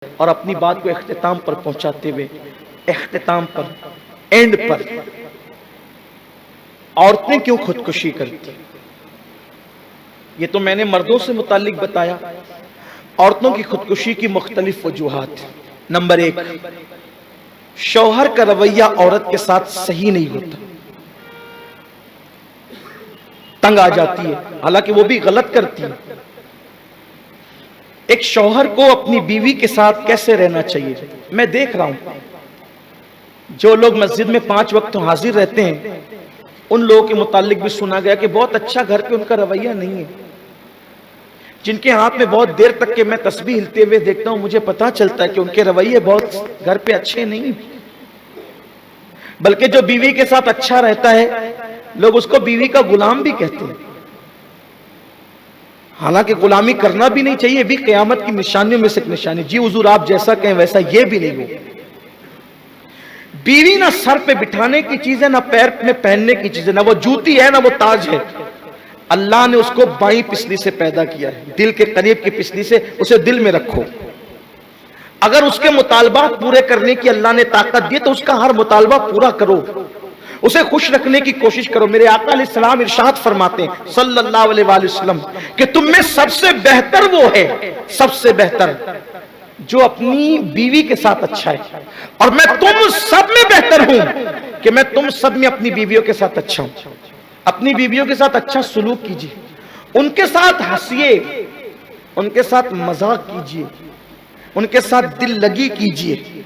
और अपनी बात को इख्तिताम पर पहुंचाते हुए, इख्तिताम पर, एंड पर, औरतें क्यों खुदकुशी करती, ये तो मैंने मर्दों से मुतालिक बताया। औरतों की खुदकुशी की मुख्तलिफ वजूहात। नंबर 1, शौहर का रवैया औरत के साथ सही नहीं होता, तंग आ जाती है, हालांकि वो भी गलत करती है। एक शौहर को अपनी बीवी के साथ कैसे रहना चाहिए, मैं देख रहा हूं जो लोग मस्जिद में 5 वक्त हाजिर रहते हैं उन लोगों के मुतालिक भी सुना गया कि बहुत अच्छा घर पे उनका रवैया नहीं है। जिनके हाथ में बहुत देर तक के मैं तस्बीह हिलते हुए देखता हूं, मुझे पता चलता है कि उनके रवैये बहुत घर पे अच्छे नहीं। बल्कि जो बीवी के साथ अच्छा रहता है लोग उसको बीवी का गुलाम भी कहते हैं। हालांकि गुलामी करना भी नहीं चाहिए, भी क़यामत की निशानियों में से एक निशानी। जी हुजूर आप जैसा कहें वैसा, ये भी नहीं हो। बीवी ना सर पे बिठाने की चीज है, ना पैर में पहनने की चीज है, ना वो जूती है, ना वो ताज है। अल्लाह ने उसको बाईं पिसली से पैदा किया है, दिल के करीब की पिसली से। उसे दिल में रखो। अगर उसके मुतालबात पूरे करने की अल्लाह ने ताकत दी तो उसका हर मुतालबा पूरा करो, उसे खुश रखने की कोशिश करो। मेरे आका अलैहिस्सलाम इरशाद फरमाते हैं सल्लल्लाहु अलैहि वसल्लम कि तुम में सबसे बेहतर वो है, सबसे बेहतर जो अपनी बीवी के साथ अच्छा है, और मैं तुम सब में बेहतर हूं कि मैं तुम सब में अपनी बीवियों के साथ अच्छा हूं। अपनी बीवियों के साथ अच्छा सुलूक कीजिए, उनके साथ हंसिए, उनके साथ मजाक कीजिए, उनके साथ दिल लगी कीजिए।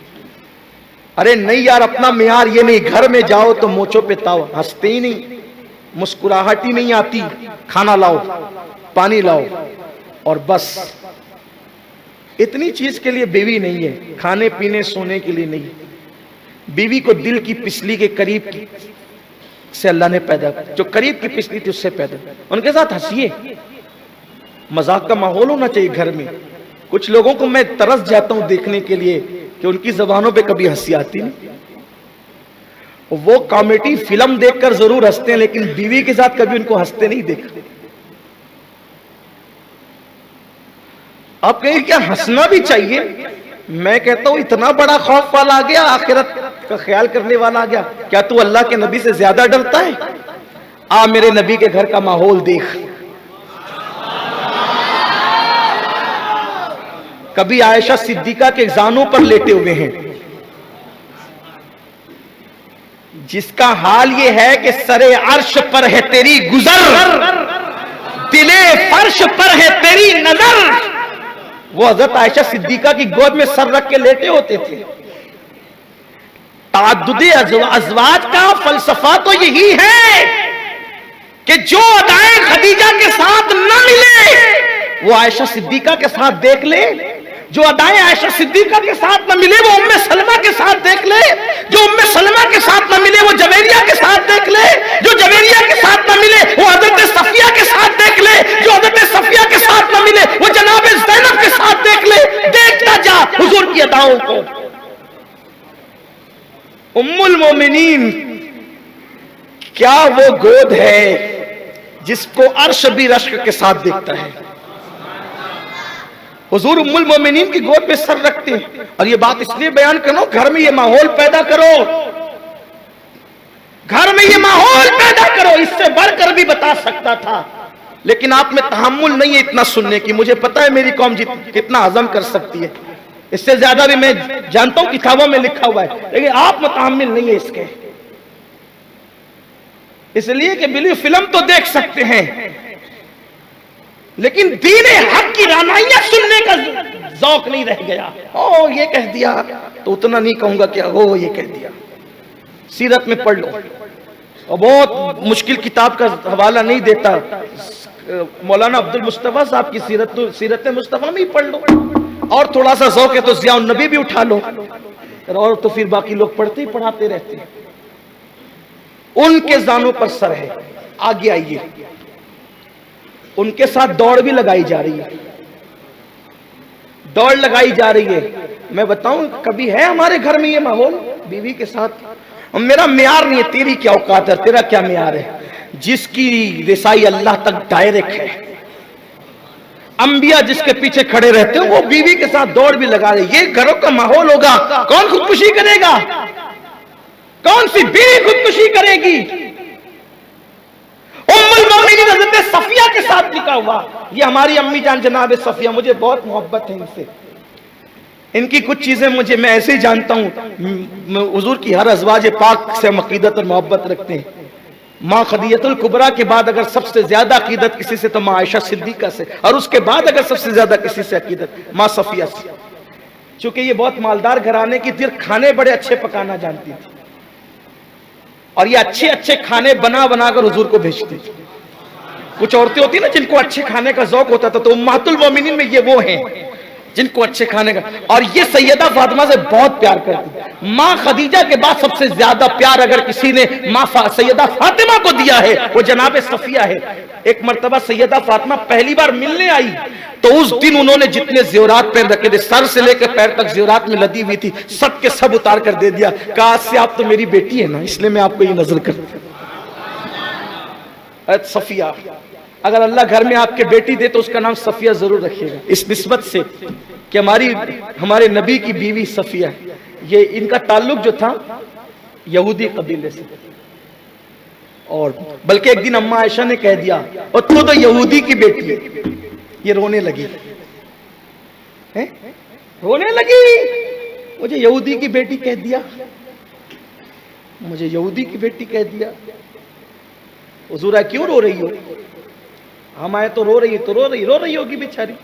अरे नहीं यार, अपना मियार ये नहीं, घर में जाओ तो मोचों पे ताव, हंसते ही नहीं, मुस्कुराहट ही नहीं आती। खाना लाओ, पानी लाओ, और बस इतनी चीज के लिए बीवी नहीं है, खाने पीने सोने के लिए नहीं। बीवी को दिल की पिसली के करीब की से अल्लाह ने पैदा, जो करीब की पिसली थी उससे पैदा। उनके साथ हंसिए, मजाक का माहौल होना चाहिए घर में। कुछ लोगों को मैं तरस जाता हूं देखने के लिए कि उनकी जबानों पे कभी हंसी आती नहीं। वो कॉमेडी फिल्म देखकर जरूर हंसते हैं, लेकिन बीवी के साथ कभी उनको हंसते नहीं देखा। आप कहें क्या हंसना भी चाहिए? मैं कहता हूं इतना बड़ा खौफ वाला आ गया, आखिरत का ख्याल करने वाला आ गया, क्या तू अल्लाह के नबी से ज्यादा डरता है? आ मेरे नबी के घर का माहौल देख। कभी आयशा सिद्दीका के जानों पर लेटे हुए हैं, जिसका हाल ये है कि सरे अर्श पर है तेरी गुजर, दिले फर्श पर है तेरी नजर। वो हजरत आयशा सिद्दीका की गोद में सर रख के लेटे होते थे। ताद्दुदे अज़वाज का फलसफा तो यही है कि जो अदाएं खदीजा के साथ न मिले वो आयशा सिद्दीका के साथ देख ले, जो अदाएं आयशा सिद्दीका के साथ न मिले वो उम्मे सलमा के साथ देख ले, जो उम्मे सलमा के साथ न मिले वो जवेरिया के साथ देख ले, जो जवेरिया के साथ न मिले वो हजरत सफिया के साथ देख ले, जो हजरत सफिया के साथ न मिले वो जनाब ज़ैनब के साथ देख ले। देखता जा हुजूर की अदाओं को। उम्मुल मोमिनीन क्या वो गोद है जिसको अर्श भी रश्क के साथ देखता है। हुजूर उम्मुल मोमिनीन की गोद पे सर रखते हैं। और ये बात इसलिए बयान करो, घर में ये माहौल पैदा करो, घर में ये माहौल पैदा करो। इससे बढ़कर भी बता सकता था, लेकिन आप में तहम्मुल नहीं है इतना सुनने की। मुझे पता है मेरी कौम कितना हजम कर सकती है, इससे ज्यादा भी मैं जानता हूं किताबों में लिखा हुआ है, लेकिन आप मुतहम्मिल नहीं है इसके। इसलिए कि बिल्कुल फिल्म तो देख सकते हैं, लेकिन दीन हक की रानाइयां सुनने का जौक नहीं रह गया। ओ ये कह दिया तो उतना नहीं कहूंगा क्या हो ये कह दिया। सीरत में पढ़ लो, और बहुत मुश्किल किताब का हवाला नहीं देता, मौलाना अब्दुल मुस्तफा साहब की सीरत मुस्तफा में ही पढ़ लो। और थोड़ा सा जौक है तो ज़िया उन नबी भी उठा लो, और तो फिर बाकी लोग पढ़ते ही पढ़ाते रहते हैं। उनके जानों पर सर है। आगे आइए, उनके साथ दौड़ भी लगाई जा रही है, दौड़ लगाई जा रही है। मैं बताऊं कभी है हमारे घर में ये माहौल बीवी के साथ? मेरा मियार नहीं है, तेरी क्या औकात है, तेरा क्या मियार है? जिसकी रिसाई अल्लाह तक डायरेक्ट है, अंबिया जिसके पीछे खड़े रहते हैं वो बीवी के साथ दौड़ भी लगा रहे। ये घरों का माहौल होगा, कौन खुदकुशी करेगा? कौन सी बीवी खुदकुशी करेगी? उम्मुल मोमिनीन हज़रत सफिया के साथ निकाह हुआ। ये हमारी अम्मी जान जनाब सफिया, मुझे बहुत मोहब्बत है इनसे। इनकी कुछ चीजें मैं ऐसे ही जानता हूं। हुजूर की हर अज़वाज पाक से हम अकीदत और मोहब्बत रखते हैं। माँ खदीजतुल कुबरा के बाद अगर सबसे ज्यादा अकीदत किसी से तो माँ आयशा सिद्दीका से, और उसके बाद अगर सबसे ज्यादा किसी से अकीदत माँ सफिया से। चूंकि ये बहुत मालदार घराने की थी, खाने बड़े अच्छे पकाना जानती थी, और ये अच्छे अच्छे खाने बना बनाकर हुजूर को भेजती थी। कुछ औरतें होती ना जिनको अच्छे खाने का शौक होता था, तो उम्महातुल मोमिनीन में ये वो हैं जिनको अच्छे खाने का। और ये सैयदा फातिमा से बहुत प्यार करती। माँ खदीजा के बाद सबसे ज्यादा प्यार अगर किसी ने माँ सैयदा फातिमा को दिया है वो जनाब सफिया है। एक मर्तबा सैयदा फातिमा पहली बार मिलने आई तो उस दिन उन्होंने जितने ज़ेवरात पहन रखे थे, सर से लेकर पैर तक ज़ेवरात में लदी हुई थी, सब के सब उतार कर दे दिया। कहा आज से आप तो मेरी बेटी है ना, इसलिए मैं आपको ये नजर करती हूं। सफिया, अगर अल्लाह घर में आपके बेटी दे तो उसका नाम सफिया जरूर रखिएगा, इस निस्बत से कि हमारे नबी की बीवी सफिया। ये इनका ताल्लुक जो था यहूदी कबीले से, और बल्कि एक दिन अम्मा आयशा ने कह दिया और तू तो यहूदी की बेटी है। ये रोने लगी, रोने लगी, मुझे यहूदी की बेटी कह दिया, मुझे यहूदी की बेटी कह दिया। हुजूरा क्यों रो रही हो? हम आए तो रो रही है, तो रो रही होगी बेचारी,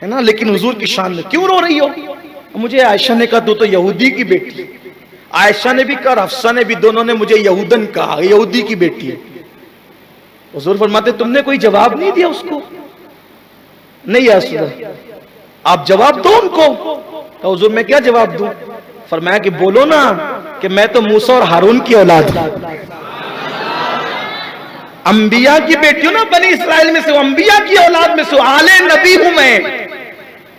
है ना, लेकिन हुजूर की शान में क्यों रो रही हो? मुझे आयशा ने कहा तू तो यहूदी की बेटी। आयशा ने भी कहा, हफ्सा ने भी, दोनों ने मुझे यहूदन कहा, यहूदी की बेटी है। हुजूर फरमाते तुमने कोई जवाब नहीं दिया उसको? नहीं यार, आप जवाब दो उनको। तो हुजूर मैं क्या जवाब दूं? फरमाया कि बोलो ना कि मैं तो मूसा और हारून की औलाद हूं, अंबिया की बेटी हूं ना, बनी इस्राइल में से, अंबिया की औलाद में से, आले नबी हूं मैं।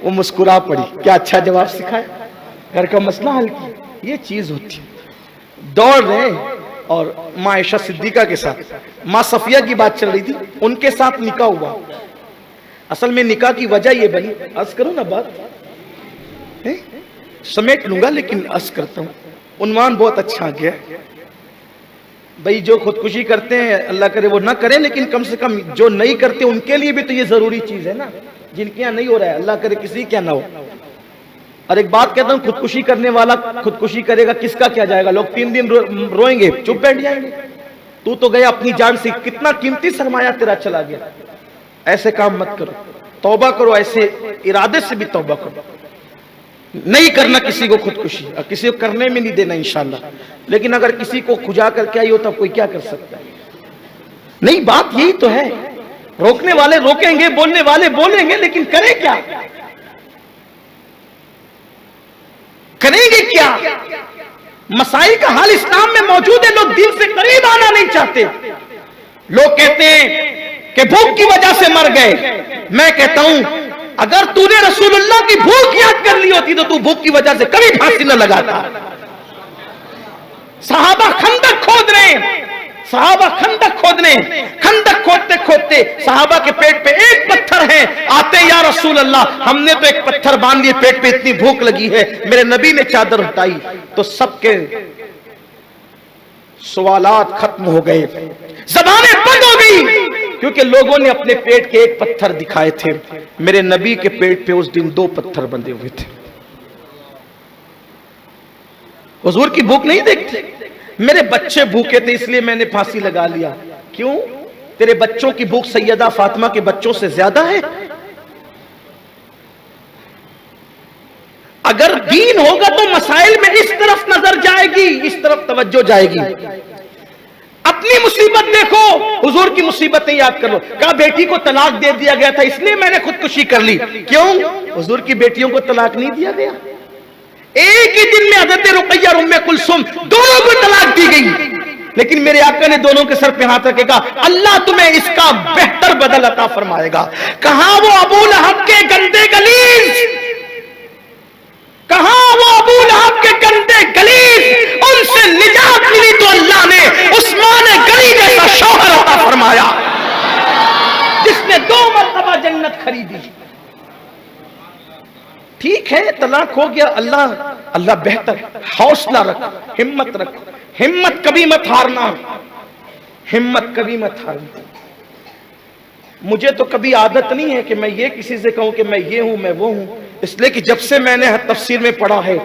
वो मुस्कुरा पड़ी, क्या अच्छा जवाब सिखाया, घर का मसला हल किया। ये चीज होती है। दौड़ रहे, और माँ आयशा सिद्दीका के साथ माँ सफिया की बात चल रही थी, उनके साथ निकाह हुआ। असल में निकाह की वजह ये बनी, अर्ज करो ना बात है? समेट लूंगा लेकिन अर्ज करता हूं, उन्वान बहुत अच्छा आ गया भाई। जो खुदकुशी करते हैं अल्लाह करे वो ना करें, लेकिन कम से कम जो नहीं करते उनके लिए भी तो ये जरूरी चीज है ना, जिनके यहाँ नहीं हो रहा है, अल्लाह करे किसी के यहाँ ना हो। और एक बात कहता हूँ, खुदकुशी करने वाला खुदकुशी करेगा, किसका क्या जाएगा? लोग 3 दिन रोएंगे, चुप बैठ जाएंगे। तू तो गया अपनी जान से, कितना कीमती सरमाया तेरा चला गया। ऐसे काम मत करो, तौबा करो, ऐसे इरादे से भी तौबा करो। नहीं करना किसी को खुदकुशी, और किसी को करने में नहीं देना इंशाल्लाह। लेकिन अगर किसी को खुजा करके आई हो तब कोई क्या कर सकता है? नहीं, बात यही तो है। रोकने वाले रोकेंगे, बोलने वाले बोलेंगे, लेकिन करें क्या? करेंगे क्या? मसाइल का हाल इस्लाम में मौजूद है, लोग दिल से करीब आना नहीं चाहते। लोग कहते हैं कि भूख की वजह से मर गए। मैं कहता हूं अगर तूने रसूलुल्लाह की भूख याद कर ली होती तो तू भूख की वजह से कभी फांसी न लगाता। सहाबा खंदक खोद रहे, सहाबा खंदक खोद रहे, खंदक खोदते खोदते सहाबा के पेट पे एक पत्थर है, आते या रसूल अल्लाह, हमने तो एक पत्थर बांध लिए, पेट पे इतनी भूख लगी है। मेरे नबी ने चादर हटाई तो सबके सवालात खत्म हो गए, ज़बानें बंद हो गई, क्योंकि लोगों ने अपने पेट के एक पत्थर दिखाए थे। मेरे नबी के पेट पे उस दिन 2 पत्थर बंधे हुए थे। हुजूर की भूख नहीं देखते? मेरे बच्चे भूखे थे इसलिए मैंने फांसी लगा लिया। क्यों? तेरे बच्चों की भूख सैयदा फातिमा के बच्चों से ज्यादा है? अगर दीन होगा तो मसाइल में इस तरफ नजर जाएगी, इस तरफ तवज्जो जाएगी। अपनी मुसीबत देखो, हुजूर की मुसीबतें याद कर लो। कहा बेटी को तलाक दे दिया गया था इसलिए मैंने खुदकुशी कर ली। क्यों? हुजूर की बेटियों को तलाक नहीं दिया गया। एक ही दिन में हज़रत रुक़ैया और उम्मे कुलसूम दोनों को तलाक दी गई, लेकिन मेरे आका ने दोनों के सर पे हाथ रखे, कहा अल्लाह तुम्हें इसका बेहतर बदल अता फरमाएगा। कहां वो अबू लहब के गंदे गलीज, कहां वो अबू लहब के गंदे गलीज, उनसे निजात मिली तो अल्लाह ने उस्मान गनी जैसा शौहर अता फरमाया, जिसने 2 मरतबा जन्नत खरीदी। ठीक है तलाक हो गया, अल्लाह अल्लाह बेहतर, हौसला रख, हिम्मत रख, हिम्मत कभी मत हारना, हिम्मत कभी मत हारना। मुझे तो कभी आदत नहीं है कि मैं ये किसी से कहूं कि मैं ये हूं मैं वो हूं, इसलिए कि जब से मैंने तफसीर में पढ़ा है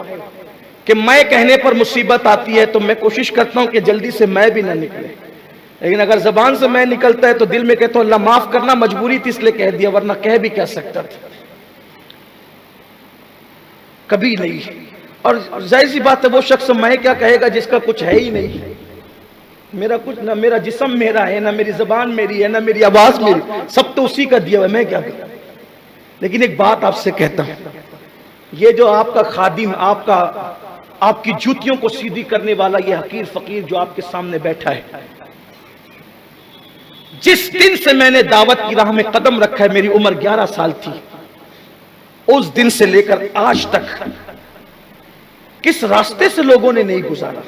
कि मैं कहने पर मुसीबत आती है तो मैं कोशिश करता हूं कि जल्दी से मैं भी ना निकले, लेकिन अगर जबान से मैं निकलता है तो दिल में कहता हूं अल्लाह माफ करना, मजबूरी थी इसलिए कह दिया, वरना कह भी क्या सकता था, कभी नहीं। और जाहिर सी बात है वो शख्स मैं क्या कहेगा जिसका कुछ है ही नहीं, मेरा कुछ ना, मेरा जिस्म मेरा है ना, मेरी जबान मेरी है ना, मेरी आवाज मेरी, सब तो उसी का दिया हुआ, मैं क्या करूं। लेकिन एक बात आपसे कहता हूं, ये जो आपका खादिम, आपका आपकी जूतियों को सीधी करने वाला ये हकीर फकीर जो आपके सामने बैठा है, जिस दिन से मैंने दावत की राह में कदम रखा है, मेरी उम्र 11 साल थी, उस दिन से लेकर आज तक किस रास्ते से लोगों ने नहीं गुजारा।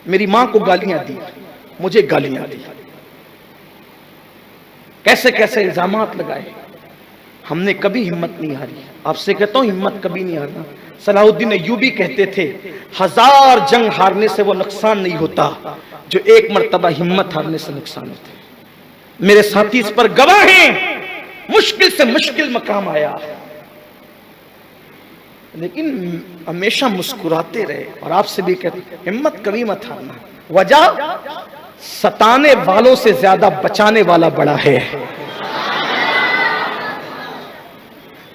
मेरी मां को गालियां दी, मुझे गालियां दी, कैसे कैसे इल्जामात लगाए, हमने कभी हिम्मत नहीं हारी। आपसे कहता हूं हिम्मत कभी नहीं हारना। सलाहुद्दीन अय्यूबी कहते थे 1000 जंग हारने से वो नुकसान नहीं होता जो एक मर्तबा हिम्मत हारने से नुकसान होता है। मेरे साथी इस पर गवाह हैं, मुश्किल से मुश्किल मकाम आया, लेकिन हमेशा मुस्कुराते रहे। और आपसे भी कहते हिम्मत कभी मत हारना। वजह, सताने वालों से ज्यादा बचाने वाला बड़ा है।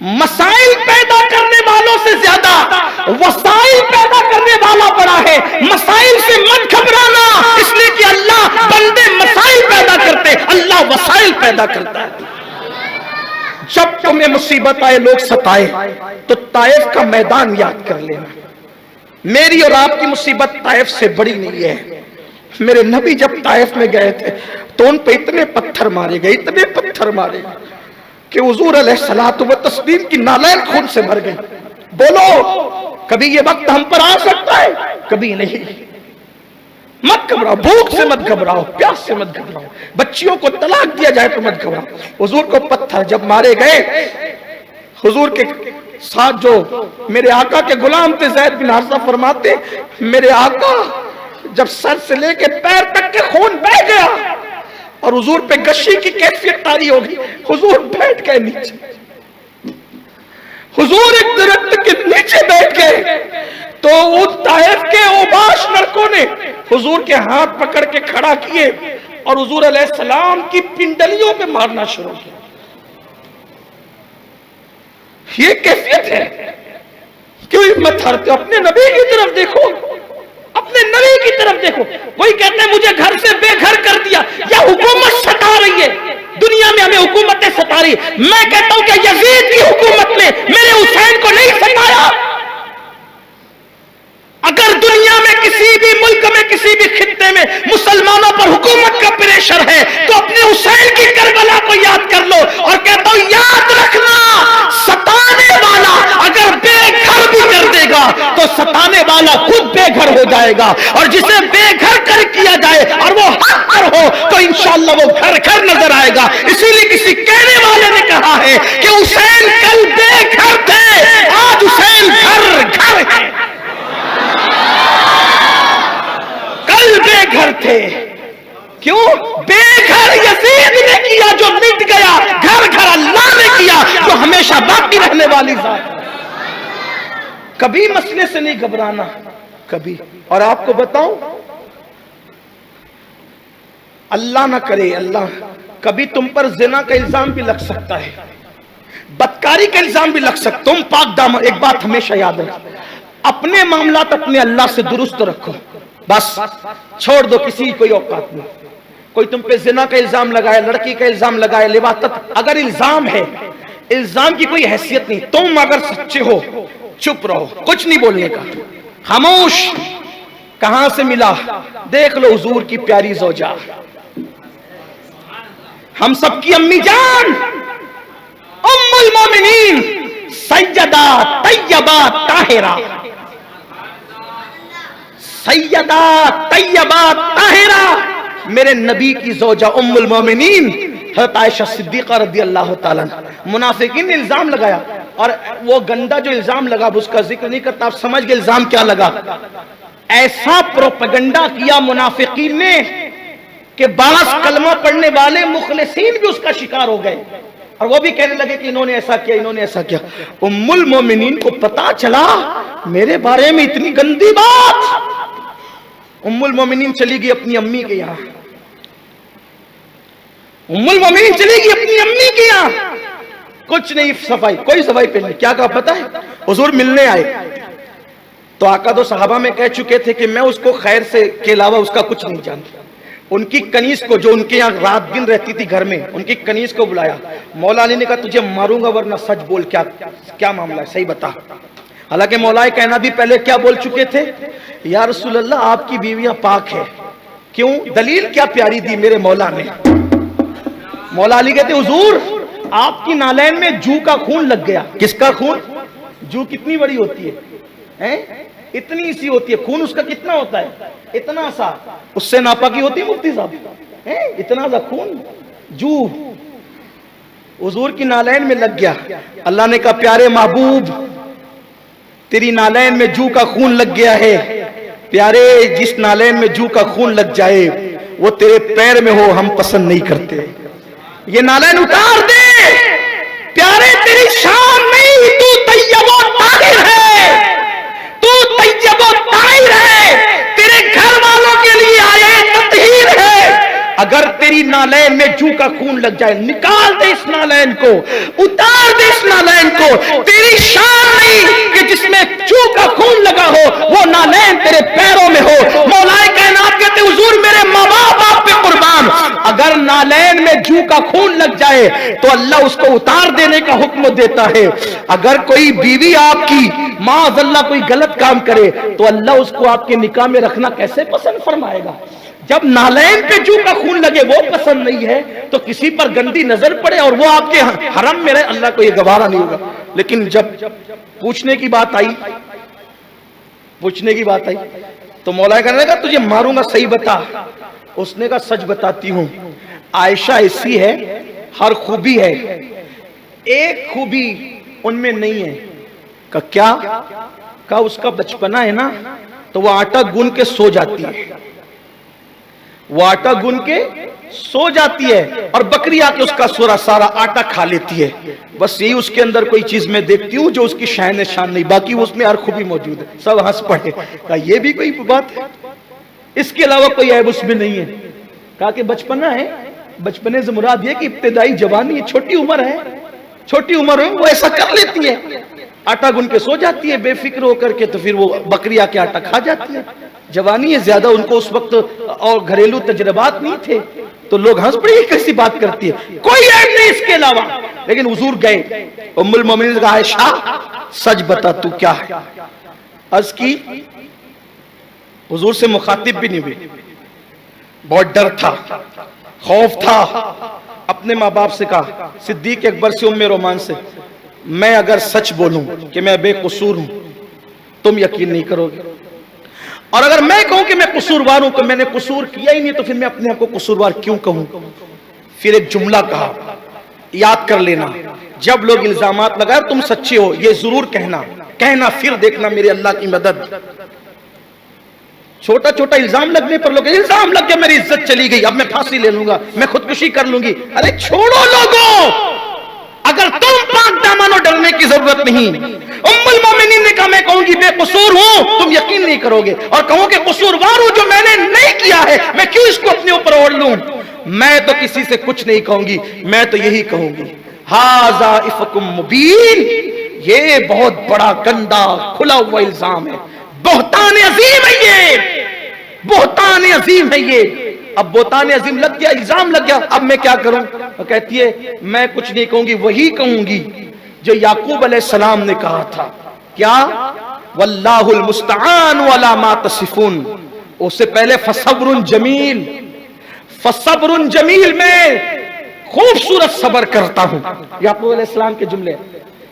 मसाइल पैदा करने वालों से ज्यादा वसाइल पैदा करने वाला बड़ा है। मसाइल से मत घबराना, इसलिए कि अल्लाह बंदे मसाइल पैदा करते, अल्लाह वसाइल पैदा करता है। जब तुम्हें मुसीबत आए, लोग सताए, तो ताइफ का मैदान याद कर लेना। मेरी और आपकी मुसीबत ताइफ से बड़ी नहीं है। मेरे नबी जब ताइफ में गए थे तो उन पे इतने पत्थर मारे गए, इतने पत्थर मारे गए कि हुजूर अलैहिस्सलातु व तस्लीम की नालैन खून से भर गई। बोलो कभी ये वक्त हम पर आ सकता है? कभी नहीं। मत घबराओ, भूख से मत घबराओ, प्यास से मत घबराओ, बच्चियों को तलाक दिया जाए तो मत घबराओ। हुजूर को पत्थर जब मारे गए, हुजूर के साथ जो मेरे आका के गुलाम थे ज़ैद बिन हारिसा फरमाते, मेरे आका जब सर से लेके पैर तक के खून बह गया और हुजूर पे गशी की कैफियत तारी होगी, हुजूर बैठ गए नीचे, हुजूर एक दरख्त के नीचे बैठ गए। तो उन ताइफ के ओबाश लड़कों ने हुजूर के हाथ पकड़ के खड़ा किए और हुजूर अलैहिस्सलाम की पिंडलियों पे मारना शुरू किया। ये कैफियत है। क्यों हिम्मत हारते हो? अपने नबी की तरफ देखो, अपने नबी की तरफ देखो। कोई कहते हैं मुझे घर से बेघर कर दिया, या हुकूमत सता रही है, दुनिया में हमें हुकूमतें सता रही। मैं कहता हूं कि यजीद की हुकूमत ने मेरे हुसैन को नहीं सताया। अगर दुनिया में किसी भी मुल्क में, किसी भी खित्ते में मुसलमानों पर हुकूमत का प्रेशर है तो अपने हुसैन की करबला को याद कर लो। और कहता हूं याद रखना, सताने वाला अगर बेघर भी कर देगा तो सताने वाला खुद बेघर हो जाएगा। और जिसे बेघर कर किया जाए और वो हक पर हो तो इंशाअल्लाह वो घर घर नजर आएगा। इसीलिए किसी कहने वाले ने कहा है कि हुसैन कल बेघर थे, आज हुसैन घर घर है। कल बेघर थे, क्यों? बेघर यजीद ने किया जो मिट गया, घर घर अल्लाह ने किया जो हमेशा बाकी रहने वाली जात। कभी मसले से नहीं घबराना, कभी। और आपको बताऊं, अल्लाह ना करे, अल्लाह, कभी तुम पर जिना का इल्जाम भी लग सकता है, बदकारी का इल्जाम भी लग सकता। तुम पाक दामन, एक बात हमेशा याद रखो, अपने मामलात अपने अल्लाह से दुरुस्त रखो, बस छोड़ दो, किसी कोई औकात नहीं। कोई तुम पे जिना का इल्जाम लगाए, लड़की का इल्जाम लगाए, लिवातत, अगर इल्जाम है, इल्जाम की कोई हैसियत नहीं। तुम अगर सच्चे हो चुप रहो, कुछ नहीं बोलने का, खामोश। कहां से मिला? देख लो हुजूर की प्यारी ज़ौजा, हम सबकी अम्मी जान उम्मुल मोमिनीन सैयदा तैयबा ताहिरा, सैयदा तैयबा ताहिरा, मेरे नबी की ज़ौजा उम्मुल मोमिनीन हज़रत आयशा सिद्दीक़ा रज़ी अल्लाह ताला अन्हा, मुनाफिकीन ने इल्जाम लगाया, और वो गंदा जो इल्जाम लगा उसका जिक्र नहीं करता, आप समझ गए इल्जाम क्या लगा। ऐसा प्रोपेगेंडा किया मुनाफिकीन ने कि 12 कलमा पढ़ने वाले मुखलिसीन भी उसका शिकार हो गए, और वो भी कहने लगे कि इन्होंने ऐसा किया, इन्होंने ऐसा किया। उम्मुल मोमिनीन को पता चला मेरे बारे में इतनी गंदी बात। उम्मुल मोमिनीन चली गई अपनी अम्मी के यहाँ, उम्मुल मोमिनीन चली गई अपनी अम्मी के यहाँ, कुछ नहीं सफाई, कोई सफाई पे नहीं। क्या कहा पता है? हुजूर मिलने आए तो आका तो सहाबा में कह चुके थे कि मैं उसको खैर से के अलावा उसका कुछ नहीं जानता। उनकी कनीज को, जो उनके यहाँ रात दिन रहती थी घर में, उनकी कनीज को बुलाया। मौला अली ने कहा तुझे मारूंगा वरना सच बोल, क्या क्या मामला है, सही बता। हालांकि मौला कहना भी पहले क्या बोल चुके थे, या रसूल अल्लाह आपकी बीवियां पाक है। क्यों? दलील क्या प्यारी दी मेरे मौला ने। मौला अली कहते हुजूर आपकी नालैन में जू का खून लग गया। किसका खून? जू कितनी बड़ी होती है, हैं? इतनी सी होती है। खून उसका कितना होता है? इतना सा। उससे नापा की होती है मुफ्ती साहब, हैं? इतना सा खून जू हुजूर की नालैन में लग गया। अल्लाह ने कहा प्यारे महबूब तेरी नालैन में जू का खून लग गया है। प्यारे जिस नालैन में जू का खून लग जाए वो तेरे पैर में हो, हम पसंद नहीं करते। ये नालैन उतार दे। प्यारे तेरी शान नहीं, तू तैयब व ताहिर है, तू तैयब व ताहिर है, तेरे घर वालों के लिए आए तत्हीर है। अगर तेरी नालैन में जू का खून लग जाए, निकाल दे इस नालैन को, उतार दे इस नालैन को। तेरी शान नहीं कि जिसमें जू का खून लगा हो वो नालैन तेरे पैरों में हो। मौलाए कायनात कहते हुजूर मेरे माँ बाप आप पे कुर्बान, अगर नालैन में जू का खून लग जाए तो अल्लाह उसको उतार देने का हुक्म देता है। अगर कोई बीवी आपकी माअज़ल्लाह कोई गलत काम करे तो अल्लाह उसको आपके निकाह में रखना कैसे पसंद फरमाएगा? जब नालैन पे जू का खून लगे वो पसंद नहीं है तो किसी पर गंदी नजर पड़े और वो आपके हरम में रहे, अल्लाह को ये गवारा नहीं होगा। लेकिन जब पूछने की बात आई, पूछने की बात आई तो मौला कहने लगा तुझे मारूंगा, सही बता। उसने कहा सच बताती हूं, आयशा ऐसी है, हर खूबी है, एक खूबी उनमें नहीं है। का क्या? का उसका बचपना है ना, तो वो आटा गूंद के सो जाती है, वो आटा गूंद के सो जाती है और बकरी आके उसका सारा आटा खा लेती है। बस यही उसके अंदर कोई चीज मैं देखती हूं जो उसकी शान शान नहीं, बाकी उसमें हर खूबी मौजूद है। सब हंस पड़े। कहा ये भी कोई बात है? इसके अलावा कोई ऐब उसमें नहीं है। कहा कि बचपना है, बचपने से मुराद ये कि इब्तिदाई जवानी है, छोटी उम्र है, छोटी उम्र है, वो ऐसा कर लेती है, आटा गूंद के सो जाती है बेफिक्र होकर के, तो फिर वो बकरी आके आटा खा जाती है। जवानी है ज्यादा, उनको उस वक्त और घरेलू तजर्बात नहीं थे, तो लोग हंस पड़े कैसी बात करती है, कोई ऐब नहीं इसके अलावा। लेकिन हुजूर गए, उम्मुल मोमिनीन कहा आयशा सच बता तू क्या है। अर्ज की, हुजूर से मुखातिब भी नहीं हुए, बहुत डर था, खौफ था। अपने माँ बाप से कहा, सिद्दीक अकबर से, उम्मे रोमान से, मैं अगर सच बोलूं कि मैं बेकसूर हूं तुम यकीन नहीं करोगे, और अगर मैं कहूं कि मैं कसूरवार हूं तो मैंने कसूर किया ही नहीं, तो फिर मैं अपने आप को कसूरवार क्यों कहूं। फिर एक जुमला कहा, याद कर लेना, जब लोग इल्जामात लगाए तुम सच्चे हो ये जरूर कहना फिर देखना मेरे अल्लाह की मदद। छोटा छोटा इल्जाम लगने पर लोग, इल्जाम लग गया मेरी इज्जत चली गई, अब मैं फांसी ले लूंगा, मैं खुदकुशी कर लूंगी। अरे छोड़ो लोगों, अगर तुम पाक दामन डरने की जरूरत नहीं। उम्मुल मोमिनीन ने कहा मैं कहूंगी बेकसूर हूं, तुम यकीन नहीं करोगे, और कहूं कि कसूरवार हूं जो मैंने नहीं किया है, मैं क्यों इसको अपने ऊपर ओढ़ लूं। मैं तो किसी से कुछ नहीं कहूंगी, मैं तो यही कहूंगी, हाज़ा इफ़कुम मुबीन, ये बहुत बड़ा गंदा खुला हुआ इल्जाम है, बोहतान अजीम है ये, बोहतान अजीम है ये। अब बोहतान अजीम लग गया, इल्जाम लग गया, अब मैं क्या करूं। तो कहती है मैं कुछ नहीं कहूंगी, वही कहूंगी जो याकूब अलैहिस्सलाम ने कहा था। क्या? वल्लाहुल मुस्तआन अला मा तसिफून। उससे पहले फसब्रुन जमील, फसब्रुन जमील, मैं खूबसूरत सब्र करता हूं, याकूब अलैहिस्सलाम के जुमले।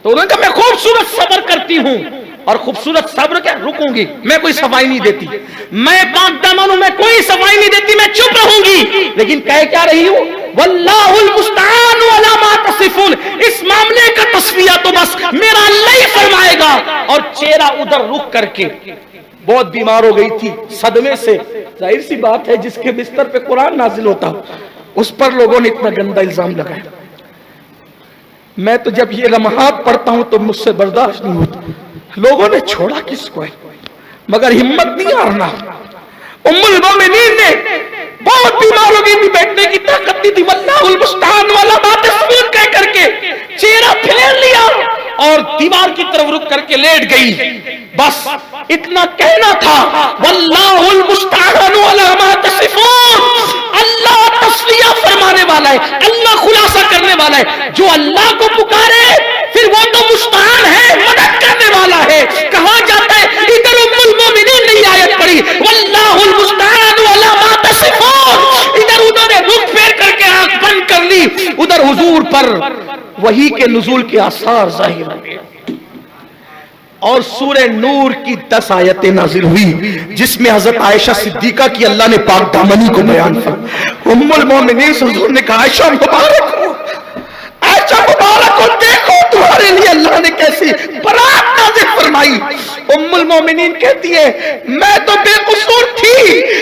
तो उन्होंने कहा मैं खूबसूरत सब्र करती हूं, और खूबसूरत सब्र क्या, रुकूंगी, मैं कोई सफाई नहीं देती, मैं पाक दामन हूं, मैं कोई सफाई नहीं देती, मैं चुप रहूंगी। लेकिन कह क्या रही हूं, वल्लाहुल मुस्तआन अला मा तसिफून, इस मामले का तस्फिया तो बस मेरा अल्लाह ही फरमाएगा। और चेहरा उधर रुक करके, बहुत बीमार हो गई थी सदमे से, जाहिर सी बात है जिसके बिस्तर पे कुरान नाजिल होता उस पर लोगों ने इतना गंदा इल्जाम लगाया। मैं तो जब ये लम्हात पढ़ता हूं तो मुझसे बर्दाश्त नहीं होता, लोगों ने छोड़ा किसको है, मगर हिम्मत नहीं हारना। उम्मुल मोमिनीन ने बहुत बीमार हो गई थी, बैठने की ताकत नहीं थी, वल्लाहुल मुस्तआन वाला बात सुन कह करके चेहरा फेर लिया और दीवार की तरफ रुक करके लेट गई। बस इतना कहना था, वल्लाहुल मुस्तआन वाला मा तसिफून, अल्लाह तस्फिया फरमाने वाला है, अल्लाह खुलासा करने वाला है। जो अल्लाह को पुकारे फिर वो तो मुस्तआन है, मदद करने वाला है। कहा जाता है, इधर उम्मुल मोमिनीन ने आयत पढ़ी, वल्लाहुल मुस्तआन वाला मा तसिफून, इधर उन्होंने रुख फेर करके आंख बंद कर ली, उधर हुजूर पर वही के नुज़ूल के आसार जाहिर हो गए। और सूरह नूर की 10 आयतें नाजिल हुई जिसमें हजरत आयशा सिद्दीका की अल्लाह ने पाक दामनी को बयान किया। उम्मुल मोमिनीन से हुजूर ने कहा, आयशा मुबारक हो, आयशा मुबारक हो, देखो तुम्हारे लिए अल्लाह ने कैसी बरात नाज़िल फरमाई। उम्मुल मोमिनीन कहती है, मैं तो बेकसूर थी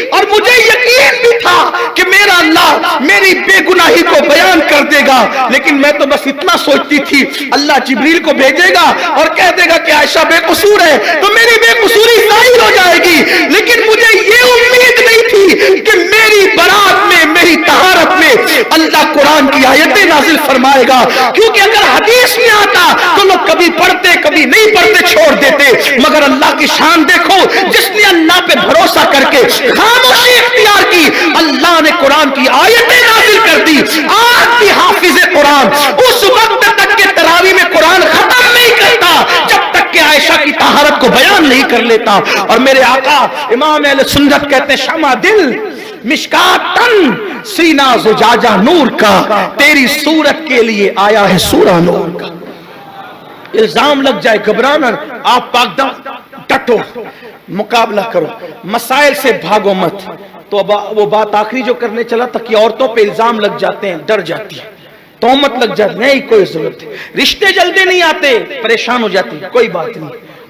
और मुझे यकीन भी था कि मेरा अल्लाह मेरी बेगुनाही को बयान कर देगा, लेकिन मैं तो बस इतना सोचती थी अल्लाह जिब्रील को भेजेगा और कह देगा कि आयशा बेकसूर है तो मेरी बेकसूरी जाहिर हो जाएगी, लेकिन मुझे ये उम्मीद नहीं थी कि मेरी बरात में, मेरी तहारत में अल्लाह कुरान की आयतें नाजिल फरमाएगा। क्योंकि अगर हदीस में आता तो लोग कभी पढ़ते कभी नहीं पढ़ते छोड़ देते, मगर अल्लाह की शान देखो, जिसने अल्लाह पे भरोसा करके खामोशी इख्तियार की, अल्लाह ने कुरान की आयतें नाजिल कर दी। आज भी हाफिज कुरान उस वक्त तक के तरावी में कुरान खत्म नहीं करता जब तक कि आयशा की तहारत को बयान नहीं कर लेता। और मेरे आका इमाम अहले सुन्नत कहते हैं, शमा दिल मिशकातन, सीना जुजाजा नूर का, तेरी सूरत के लिए आया है सूरा नूर का। इल्जाम लग जाए घबराना, आप पाकदम डटो, मुकाबला करो, मसाइल से भागो मत। तो अब वो बात आखिरी जो करने चला था कि औरतों पे इल्जाम लग जाते हैं, डर जाती है, तोहमत लग जाती, नहीं कोई जरूरत है, रिश्ते जल्दी नहीं आते, परेशान हो जाती, कोई बात नहीं।